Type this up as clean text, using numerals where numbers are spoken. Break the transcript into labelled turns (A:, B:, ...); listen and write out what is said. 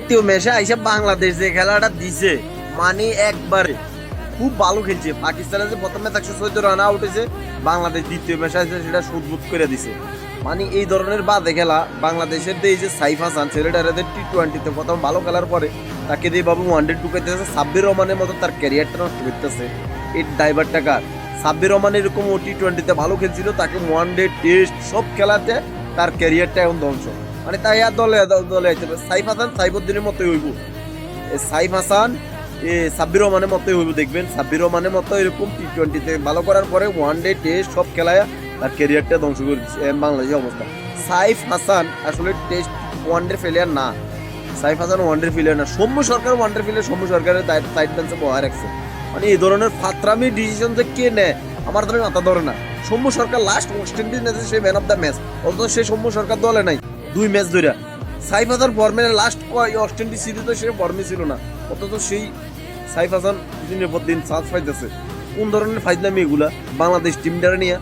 A: দ্বিতীয় ম্যাচে আইসা বাংলাদেশ যে খেলাটা দিছে মানে একবারে খুব ভালো খেলছে। পাকিস্তানে যে প্রথম ম্যাচ 114 রান আউট হয়েছে, বাংলাদেশ দ্বিতীয় ম্যাচে আছে সেটা সুদবুদ করে দিছে। মানে এই ধরনের বাদে খেলা বাংলাদেশের এই যে সাইফ হাসান ছেলেটার টি-20তে প্রথম ভালো খেলার পরে তাকে দিয়ে বাবু ওয়ানডে ঢুকাইতেছে। সাব্বির রহমানের মতো তার ক্যারিয়ারটা নষ্ট করতেছে। এই ড্রাইভারটা কার? সাব্বির রহমান এরকম ও টি-20তে ভালো খেলছিল, তাকে ওয়ানডে টেস্ট সব খেলাতে তার ক্যারিয়ারটা এখন ধ্বংস। মানে তাই আর দলে দলে আইতে হবে। সাইফ হাসান সাইফুদ্দিনের মতোই হইব। সাইফ হাসান সাব্বির রহমানের মতোই হইব, দেখবেন সাব্বির রহমানের মতো এরকম টি-20তে ভালো করার পরে ওয়ানডে টেস্ট সব খেলায় তার ক্যারিয়ারটা ধ্বংস করে দিচ্ছে বাংলাদেশের অবস্থা। সাইফ হাসান আসলে টেস্ট ওয়ানডে ফেলিয়ার না, সাইফ হাসান ওয়ানডে ফেলিয়ার না। সৌম্য সরকার ওয়ানডে ফেলিয়ার, সৌম্য সরকারের সাইড বেঞ্চে বহায় রাখছে। মানে এই ধরনের ফাত্রামি ডিসিশন যে কে নেয় আমার ধরে মাথা ধরে না। সৌম্য সরকার লাস্ট ওয়েস্ট ইন্ডিজ ম্যাচে সে ম্যান অফ দ্য ম্যাচ, অথচ সে সৌম্য সরকার দলে নাই 2 ম্যাচ ধরে। সাইফ হাসান ফর্মের লাস্ট ওয়েস্ট ইন্ডিজ সিরিজে সে ফর্মে ছিল না, অথচ সেই সাইফ হাসান দিনের পর দিন চান্স পাইতেছে। কোন ধরনের ফাইজলামি এগুলা বাংলাদেশ টিমটারে নিয়ে?